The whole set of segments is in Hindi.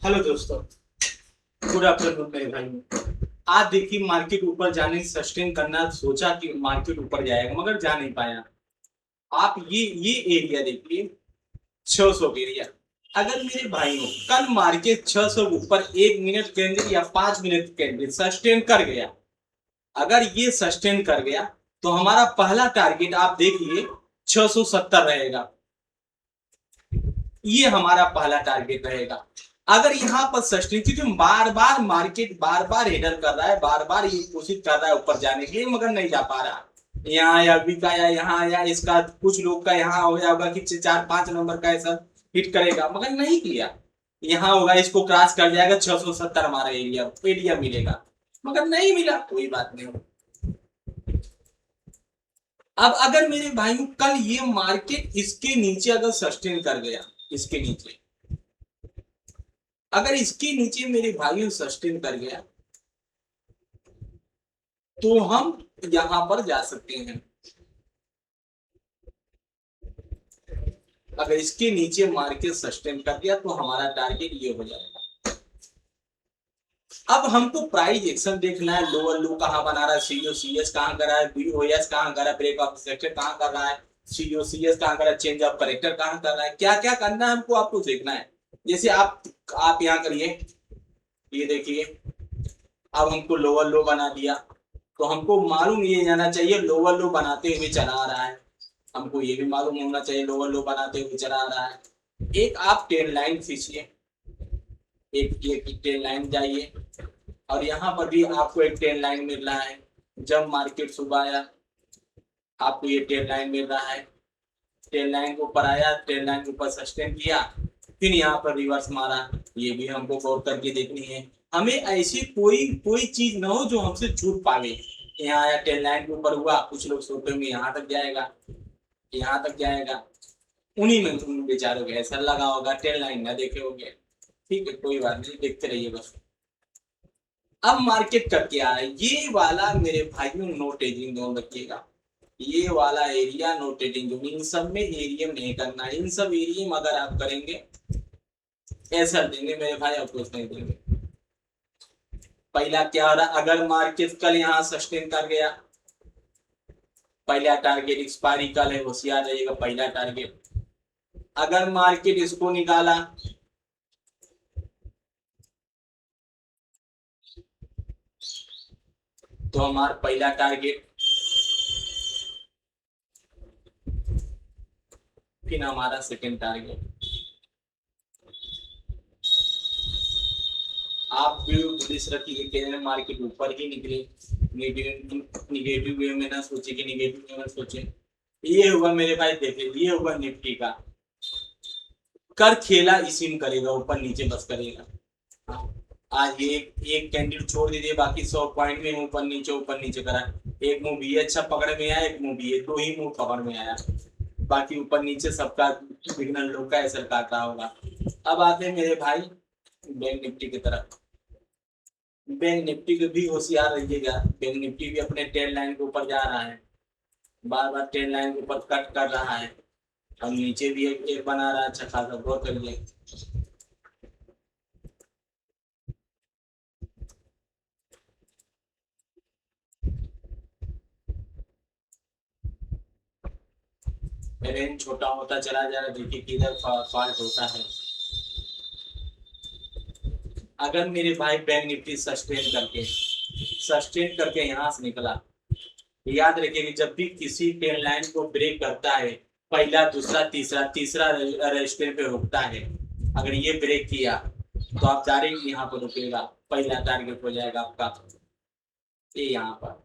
हेलो दोस्तों, गुड आफ्टरनून मेरे भाई। आज देखिए मार्केट ऊपर जाने सस्टेन करना सोचा कि मार्केट ऊपर जाएगा मगर जा नहीं पाया। आप ये एरिया देखिए, 600 एरिया। अगर मेरे भाइयों कल मार्केट 600 ऊपर 1 मिनट कैंडल या 5 मिनट कैंडल सस्टेन कर गया, अगर ये सस्टेन कर गया तो हमारा पहला टारगेट आप देखिए 670 रहेगा। ये हमारा पहला टारगेट रहेगा। अगर यहाँ पर सस्टेन, क्योंकि बार बार मार्केट बार बार हेडर कर रहा है, बार बार ये कोशिश कर रहा है ऊपर जाने की मगर नहीं जा पा रहा। यहाँ आया, अभी का आया, यहाँ आया, इसका कुछ लोग का यहाँ हो जाएगा कि 4-5 नंबर का ऐसा हिट करेगा मगर नहीं किया। यहाँ होगा, इसको क्रॉस कर जाएगा 670 हमारा एरिया एरिया मिलेगा मगर नहीं मिला, कोई बात नहीं। अब अगर मेरे भाइयों कल ये मार्केट इसके नीचे अगर सस्टेन कर गया, इसके नीचे अगर इसके नीचे मेरे भाइयों सस्टेन कर गया तो हम यहां पर जा सकते हैं। अगर इसके नीचे मार्केट सस्टेन कर दिया तो हमारा टारगेट ये हो जाएगा। अब हमको प्राइस एक्शन देखना है, लोअर लो कहां बना रहा है, सीओ सीएस कहां कर रहा है, बीओएस कहां कर रहा है, ब्रेक ऑफ सेक्टर कहां कर रहा है, सीओ सीएस कहां कर रहा है, चेंज ऑफ करेक्टर कहां कर रहा है, क्या क्या करना है हमको, आपको देखना है। जैसे आप यहाँ करिए, ये देखिए, अब हमको लोअर लो बना दिया तो हमको मालूम ये जाना चाहिए लोअर लो बनाते हुए चला आ रहा है। हमको ये भी मालूम होना चाहिए लोअर लो बनाते हुए चला आ रहा है। एक आप टेन लाइन खींचिए, एक टेन लाइन जाइए, और यहाँ पर भी आपको एक टेन लाइन मिल रहा है। जब मार्केट सुबह आया आपको ये टेन लाइन मिल रहा है, टेन लाइन के ऊपर आया, टेन लाइन के ऊपर सस्टेन किया, फिर यहाँ पर रिवर्स मारा। ये भी हमको गौर करके देखनी है। हमें ऐसी कोई कोई चीज ना हो जो हमसे छूट पावे। यहाँ आया, टेन लाइन के ऊपर हुआ, कुछ लोग सोचते होंगे यहाँ तक जाएगा, यहाँ तक जाएगा, उन्हीं में तुम बेचारों के ऐसा लगा होगा, टेन लाइन ना देखे होंगे। ठीक है, कोई बात नहीं, देखते रहिए बस। अब मार्केट करके आ रहा है ये वाला मेरे भाइयों, नो टेजिंग जोन रखिएगा। ये वाला एरिया नो टेजिंग जोन, इन सब में एरिया नहीं करना है। इन सब एरिया में अगर आप करेंगे ऐसा देंगे मेरे भाई, आप कुछ नहीं देंगे। पहला क्या हो रहा, अगर मार्केट कल यहाँ सस्टेन कर गया, पहला टारगेट एक्सपायरी कल है, होशियार रहेगा। पहला टारगेट अगर मार्केट इसको निकाला तो हमारा पहला टारगेट, फिर हमारा सेकंड टारगेट। आप भी पुलिस रखिए कि मार्केट ऊपर ही निकले, निगेटिव वे में ना सोचे, कि निगेटिव वे में सोचे। ये हुआ मेरे भाई, देखे ये हुआ निफ्टी का। कर खेला इसी में करेगा, ऊपर नीचे बस करेगा। आज एक कैंडल छोड़ दीजिए, बाकी 100 पॉइंट में ऊपर नीचे करा। एक मूव भी अच्छा पकड़ में आया, एक मूव भी है, दो ही मूव पकड़ में आया, बाकी ऊपर नीचे सबका सिग्नल लोग का असर काट रहा होगा। अब आते हैं मेरे भाई बैंक निफ्टी की तरफ। बैंक निफ्टी को भी होशियार रहिएगा, बैंक निफ्टी भी अपने ट्रेंड लाइन के ऊपर जा रहा है, बार बार ट्रेंड लाइन के ऊपर कट कर रहा है, और नीचे भी एक बना रहा है। अच्छा खासा गौर करिए। रेंज छोटा होता चला जा रहा है, देखिए किधर फॉल्ट होता है। अगर मेरे भाई बैंक निफ्टी सस्टेन करके यहाँ से निकला, याद रखिए कि जब भी किसी ट्रेंड लाइन को ब्रेक करता है, पहला दूसरा तीसरा तीसरा रेजिस्टेंस पे रुकता है। अगर ये ब्रेक किया तो आप डायरेक्ट यहाँ पर रुकेगा, पहला टारगेट हो जाएगा आपका ये यहाँ पर।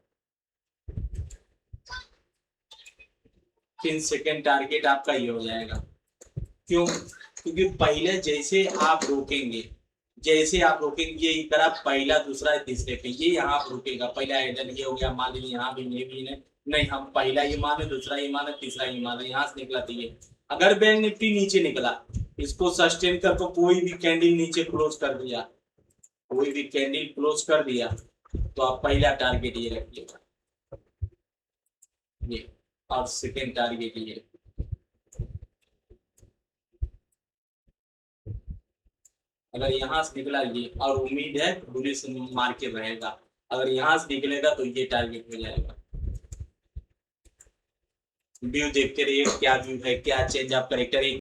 फिर सेकंड टारगेट आपका ये हो जाएगा। क्यों? क्योंकि पहले जैसे आप रोकेंगे ये इधर, आप पहला दूसरा तीसरे पे ये यहाँ पर रुकेगा। पहला हेडर ये हो गया, मान लीजिए यहाँ भी ये भी नहीं, हम पहला ये माने, दूसरा ये माने, तीसरा ये माने, यहाँ से निकला। तो ये अगर बैंक निफ्टी नीचे निकला, इसको सस्टेन कर, तो कोई भी कैंडल नीचे क्लोज कर दिया, कोई भी कैंडल क्लोज कर दिया, तो आप पहला टारगेट ये रखिएगा, ये, और सेकेंड टारगेट ये। अगर यहाँ से निकला ये, और उम्मीद है पुलिस मार के रहेगा, अगर यहाँ से निकलेगा तो ये टारगेट हो जाएगा। व्यू देखते रहिए, क्या व्यू है, क्या चेंज ऑफ कैरेक्टर है।